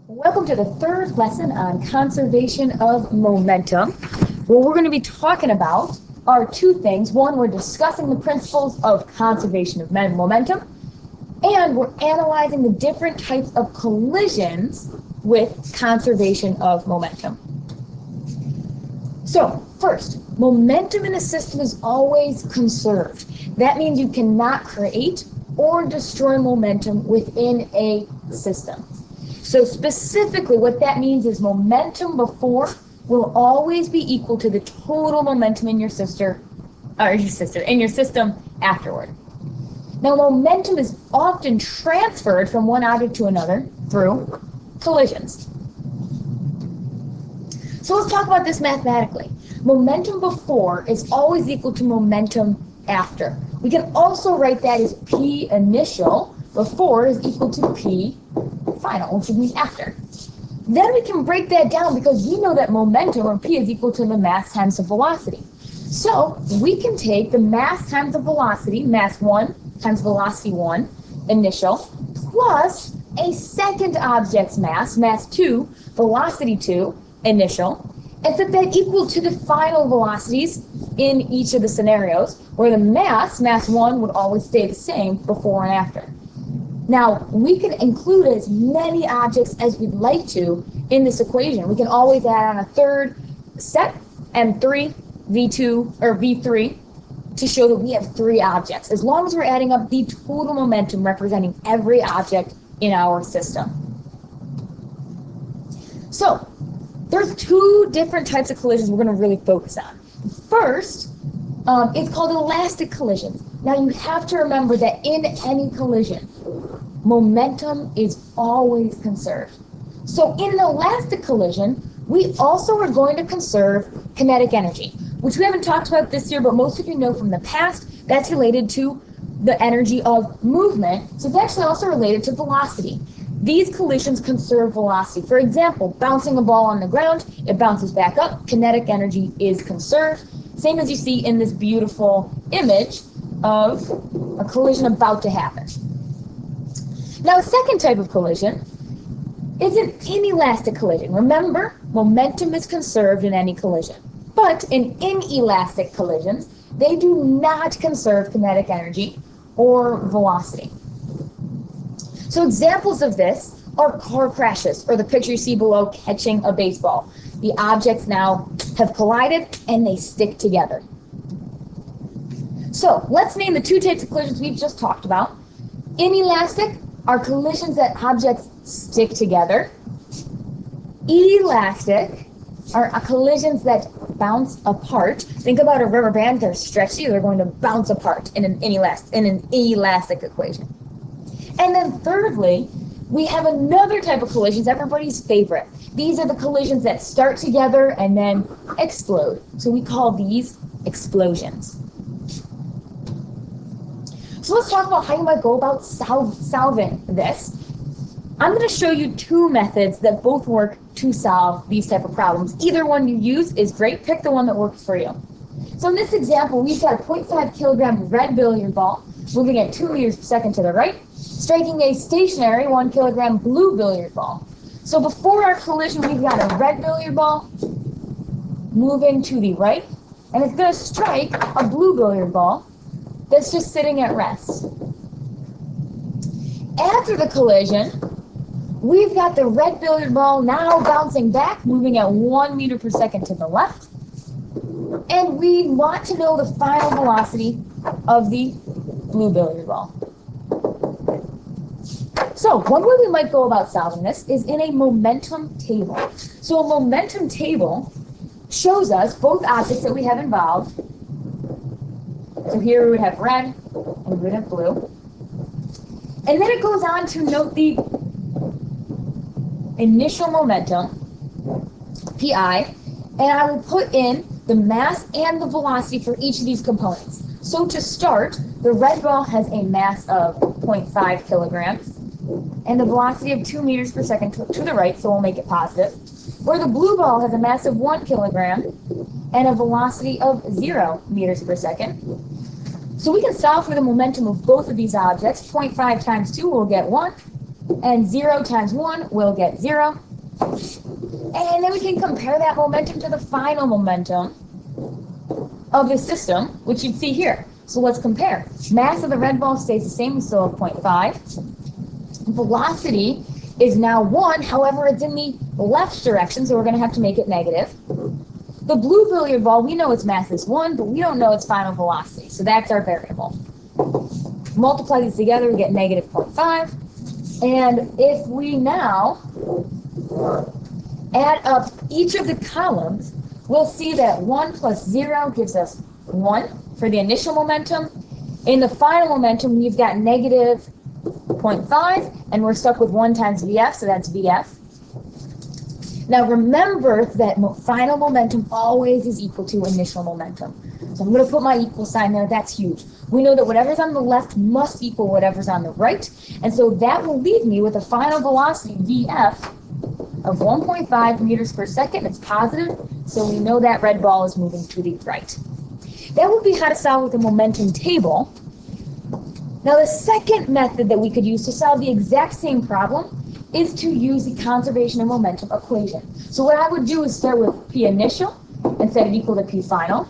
Welcome to the third lesson on conservation of momentum. What we're going to be talking about are two things. One, we're discussing the principles of conservation of momentum, and we're analyzing the different types of collisions with conservation of momentum. So, first, momentum in a system is always conserved. That means you cannot create or destroy momentum within a system. So specifically, what that means is momentum before will always be equal to the total momentum in your system afterward. Now, momentum is often transferred from one object to another through collisions. So let's talk about this mathematically. Momentum before is always equal to momentum after. We can also write that as P initial before is equal to P final, which would mean after. Then we can break that down because we know that momentum, or P, is equal to the mass times the velocity. So we can take the mass times the velocity, mass 1 times velocity 1, initial, plus a second object's mass, mass 2, velocity 2, initial, and set that equal to the final velocities in each of the scenarios, where the mass 1, would always stay the same before and after. Now, we can include as many objects as we'd like to in this equation. We can always add on a third set, M3, V2, or V3, to show that we have 3 objects, as long as we're adding up the total momentum representing every object in our system. So, there's 2 different types of collisions we're going to really focus on. First, it's called elastic collisions. Now, you have to remember that in any collision, momentum is always conserved. So in an elastic collision, we also are going to conserve kinetic energy, which we haven't talked about this year, but most of you know from the past, that's related to the energy of movement. So it's actually also related to velocity. These collisions conserve velocity. For example, bouncing a ball on the ground, it bounces back up, kinetic energy is conserved. Same as you see in this beautiful image of a collision about to happen. Now, a second type of collision is an inelastic collision. Remember, momentum is conserved in any collision. But in inelastic collisions, they do not conserve kinetic energy or velocity. So examples of this are car crashes, or the picture you see below, catching a baseball. The objects now have collided and they stick together. So let's name the 2 types of collisions we've just talked about. Inelastic are collisions that objects stick together. Elastic are collisions that bounce apart. Think about a rubber band. They're stretchy. They're going to bounce apart in an elastic equation. And then thirdly, we have another type of collisions, everybody's favorite. These are the collisions that start together and then explode. So we call these explosions. So let's talk about how you might go about solving this. I'm going to show you 2 methods that both work to solve these type of problems. Either one you use is great. Pick the one that works for you. So in this example, we've got a 0.5 kilogram red billiard ball moving at 2 meters per second to the right, striking a stationary 1 kilogram blue billiard ball. So before our collision, we've got a red billiard ball moving to the right, and it's going to strike a blue billiard ball that's just sitting at rest. After the collision, we've got the red billiard ball now bouncing back, moving at 1 meter per second to the left, and we want to know the final velocity of the blue billiard ball. So one way we might go about solving this is in a momentum table. So a momentum table shows us both objects that we have involved. So here we would have red and we would have blue. And then it goes on to note the initial momentum, Pi, and I will put in the mass and the velocity for each of these components. So to start, the red ball has a mass of 0.5 kilograms and a velocity of 2 meters per second to the right, so we'll make it positive. Where the blue ball has a mass of 1 kilogram and a velocity of 0 meters per second. So we can solve for the momentum of both of these objects. 0.5 times 2 will get 1. And 0 times 1 will get 0. And then we can compare that momentum to the final momentum of the system, which you'd see here. So let's compare. Mass of the red ball stays the same, we still have 0.5. Velocity is now 1, however, it's in the left direction, so we're going to have to make it negative. The blue billiard ball, we know its mass is 1, but we don't know its final velocity, so that's our variable. Multiply these together, we get negative 0.5. And if we now add up each of the columns, we'll see that 1 plus 0 gives us 1 for the initial momentum. In the final momentum, we've got negative 0.5, and we're stuck with 1 times VF, so that's VF. Now remember that final momentum always is equal to initial momentum. So I'm going to put my equal sign there. That's huge. We know that whatever's on the left must equal whatever's on the right. And so that will leave me with a final velocity, VF, of 1.5 meters per second. It's positive, so we know that red ball is moving to the right. That would be how to solve with a momentum table. Now the second method that we could use to solve the exact same problem is to use the conservation of momentum equation. So what I would do is start with P initial and set it equal to P final.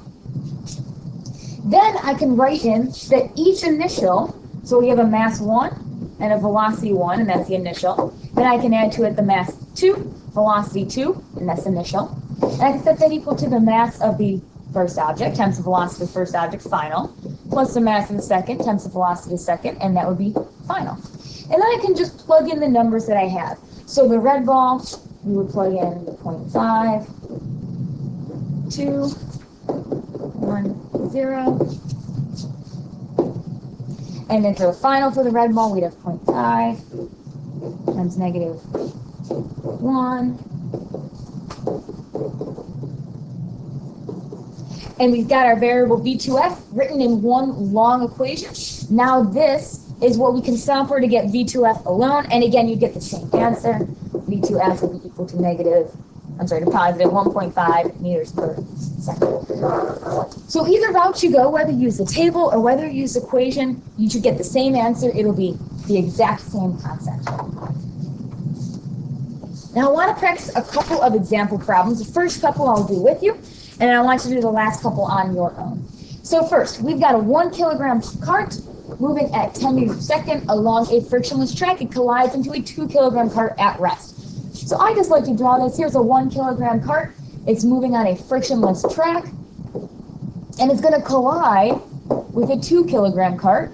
Then I can write in that each initial, so we have a mass 1 and a velocity 1, and that's the initial. Then I can add to it the mass 2, velocity 2, and that's initial. And I can set that equal to the mass of the first object times the velocity of the first object, final, plus the mass of the second times the velocity of the second, and that would be final. And then I can just plug in the numbers that I have. So the red ball, we would plug in the 0.5, 2, 1, 0. And then for the final for the red ball, we'd have 0.5 times negative 1. And we've got our variable V2F written in one long equation. Now this is what we can solve for to get V2F alone. And again, you get the same answer. V2F will be equal to positive 1.5 meters per second. So either route you go, whether you use the table or whether you use the equation, you should get the same answer. It'll be the exact same concept. Now I want to practice a couple of example problems. The first couple I'll do with you, and I want you to do the last couple on your own. So first, we've got a 1 kilogram cart moving at 10 meters per second along a frictionless track. It collides into a 2 kilogram cart at rest. So I just like to draw this. Here's a 1 kilogram cart. It's moving on a frictionless track, and it's going to collide with a 2 kilogram cart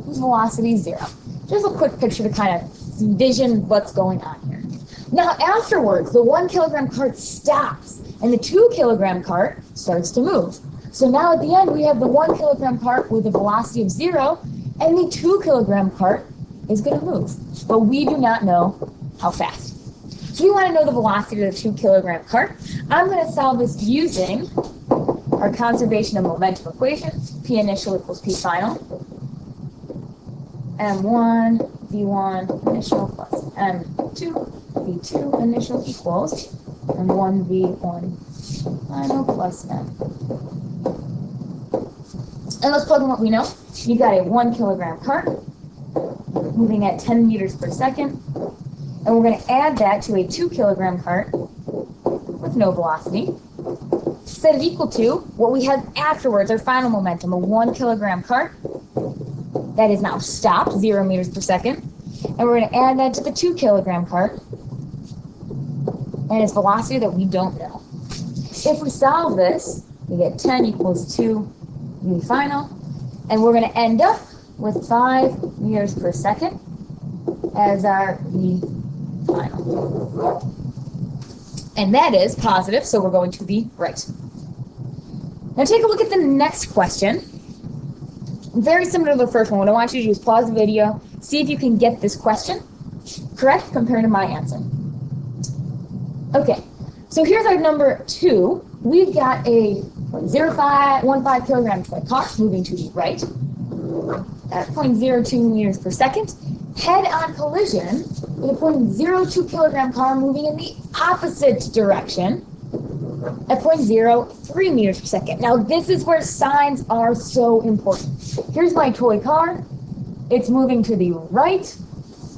whose velocity is 0. Just a quick picture to kind of envision what's going on here. Now afterwards, the 1 kilogram cart stops, and the 2 kilogram cart starts to move. So now at the end, we have the 1 kilogram cart with a velocity of 0, and the 2 kilogram cart is going to move. But we do not know how fast. So we want to know the velocity of the 2 kilogram cart. I'm going to solve this using our conservation of momentum equation. P initial equals P final. M1 V1 initial plus M2 V2 initial equals M1 V1 final plus M. And let's plug in what we know. You got a 1 kilogram cart moving at 10 meters per second. And we're going to add that to a 2 kilogram cart with no velocity. Set it equal to what we had afterwards, our final momentum, a 1 kilogram cart that is now stopped, 0 meters per second. And we're going to add that to the 2 kilogram cart and its velocity that we don't know. If we solve this, we get 10 equals 2 V final, and we're going to end up with 5 meters per second as our V final. And that is positive, so we're going to the right. Now take a look at the next question. Very similar to the first one. What I want you to do is pause the video, see if you can get this question correct compared to my answer. Okay, so here's our number 2. We've got a 0.0515 kilogram toy car moving to the right at 0.02 meters per second. Head-on collision with a 0.02 kilogram car moving in the opposite direction at 0.03 meters per second. Now this is where signs are so important. Here's my toy car. It's moving to the right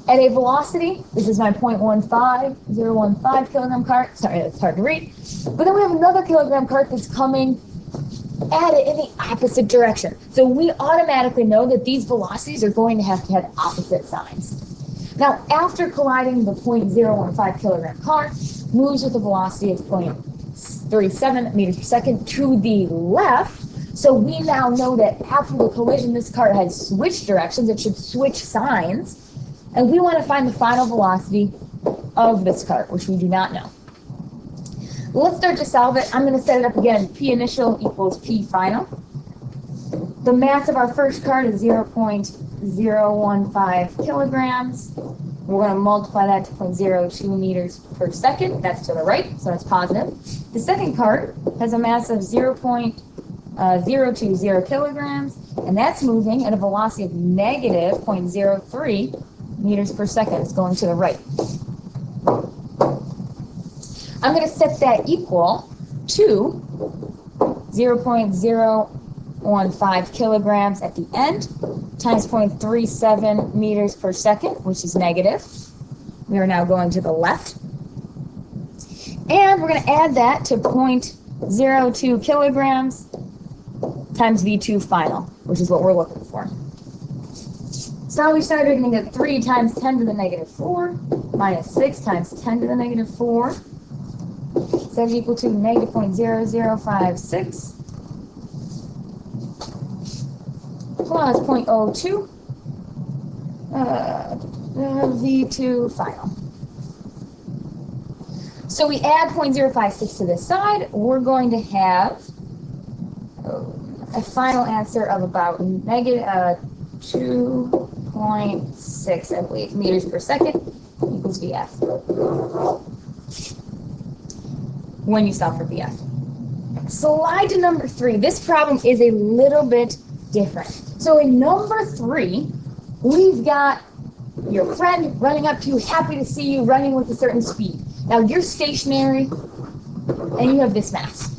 At a velocity, this is my 0.15 kilogram cart. Sorry, that's hard to read. But then we have another kilogram cart that's coming at it in the opposite direction. So we automatically know that these velocities are going to have opposite signs. Now, after colliding, the 0.015 kilogram cart moves with a velocity of 0.37 meters per second to the left. So we now know that after the collision, this cart has switched directions. It should switch signs. And we want to find the final velocity of this cart, which we do not know. Let's start to solve it. I'm going to set it up again. P initial equals P final. The mass of our first cart is 0.015 kilograms. We're going to multiply that to 0.02 meters per second. That's to the right, so that's positive. The second cart has a mass of 0.020 kilograms, and that's moving at a velocity of negative 0.03 meters per second. It's going to the right. I'm going to set that equal to 0.015 kilograms at the end times 0.37 meters per second, which is negative. We are now going to the left. And we're going to add that to 0.02 kilograms times V2 final, which is what we're looking for. So we started going to get 3 times 10 to the negative 4 minus 6 times 10 to the negative 4. So that's equal to negative 0.0056 plus 0.02 V2 final. So we add 0.056 to this side. We're going to have a final answer of about negative 2.6, I believe, meters per second equals VF. When you solve for VF. Slide to number 3. This problem is a little bit different. So in number 3, we've got your friend running up to you, happy to see you, running with a certain speed. Now you're stationary and you have this mass.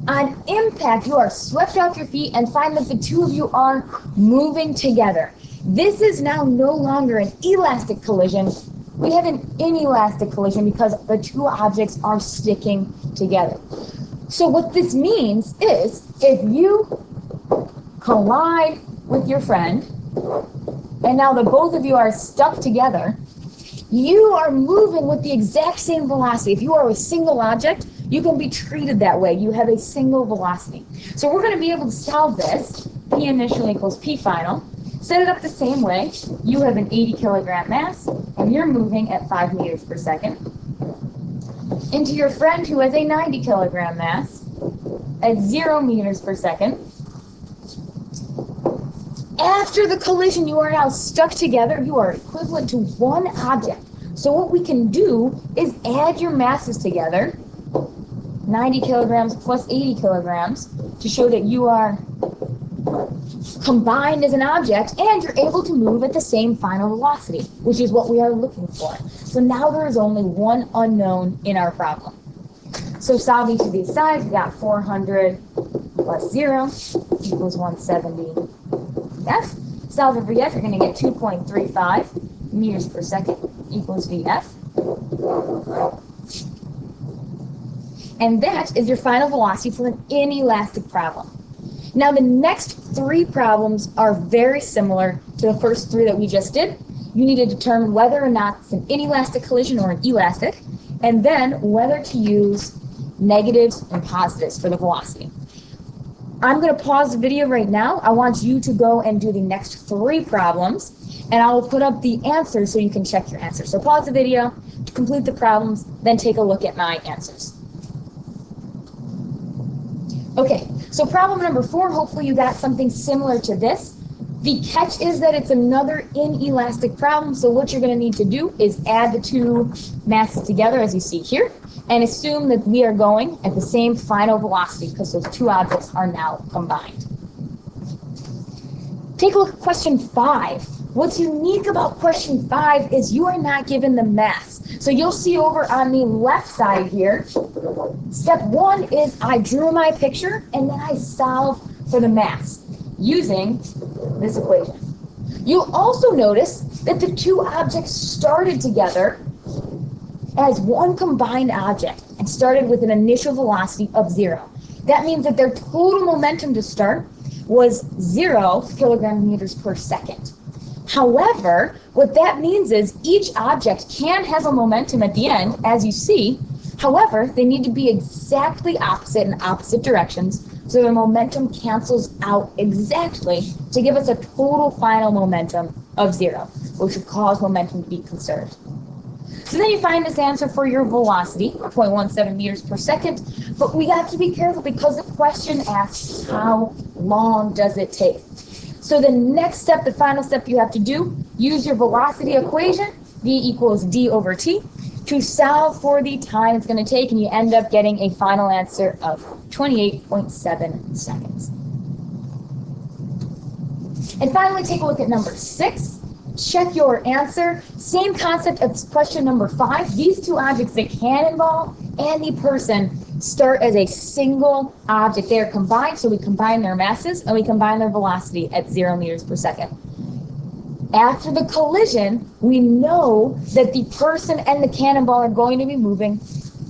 On impact, you are swept off your feet and find that the two of you are moving together. This is now no longer an elastic collision. We have an inelastic collision because the two objects are sticking together. So what this means is if you collide with your friend, and now the both of you are stuck together, you are moving with the exact same velocity. If you are a single object, you can be treated that way. You have a single velocity. So we're going to be able to solve this. P initial equals P final. Set it up the same way. You have an 80 kilogram mass, and you're moving at 5 meters per second. Into your friend who has a 90 kilogram mass at 0 meters per second. After the collision, you are now stuck together. You are equivalent to one object. So what we can do is add your masses together, 90 kilograms plus 80 kilograms, to show that you are combined as an object, and you're able to move at the same final velocity, which is what we are looking for. So now there is only one unknown in our problem. So solving to these sides, we got 400 plus 0 equals 170 F. Solving for F, you're going to get 2.35 meters per second equals VF. And that is your final velocity for an inelastic problem. Now the next 3 problems are very similar to the first 3 that we just did. You need to determine whether or not it's an inelastic collision or an elastic, and then whether to use negatives and positives for the velocity. I'm going to pause the video right now. I want you to go and do the next 3 problems, and I will put up the answers so you can check your answers. So pause the video to complete the problems, then take a look at my answers. Okay, so problem number 4, hopefully you got something similar to this. The catch is that it's another inelastic problem, so what you're going to need to do is add the 2 masses together as you see here, and assume that we are going at the same final velocity because those 2 objects are now combined. Take a look at question 5. What's unique about question 5 is you are not given the mass. So you'll see over on the left side here, step 1 is I drew my picture and then I solve for the mass using this equation. You'll also notice that the two objects started together as one combined object and started with an initial velocity of 0. That means that their total momentum to start was 0 kilograms meters per second. However, what that means is each object can have a momentum at the end, as you see. However, they need to be exactly opposite in opposite directions, so the momentum cancels out exactly to give us a total final momentum of 0, which would cause momentum to be conserved. So then you find this answer for your velocity, 0.17 meters per second, but we have to be careful because the question asks how long does it take. So the next step, the final step you have to do, use your velocity equation, V equals d over t, to solve for the time it's going to take, and you end up getting a final answer of 28.7 seconds. And finally, take a look at number 6. Check your answer. Same concept as question number 5. These two objects that can involve any person start as a single object. They are combined, so we combine their masses and we combine their velocity at 0 meters per second. After the collision, we know that the person and the cannonball are going to be moving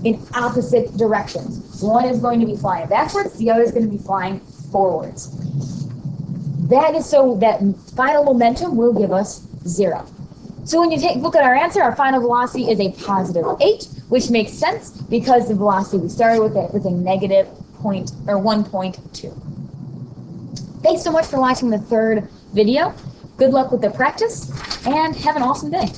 in opposite directions. One is going to be flying backwards, the other is going to be flying forwards. That is so that final momentum will give us 0. So when you take a look at our answer, our final velocity is a positive 8, which makes sense because the velocity we started with it was a negative 1.2. Thanks so much for watching the third video. Good luck with the practice, and have an awesome day.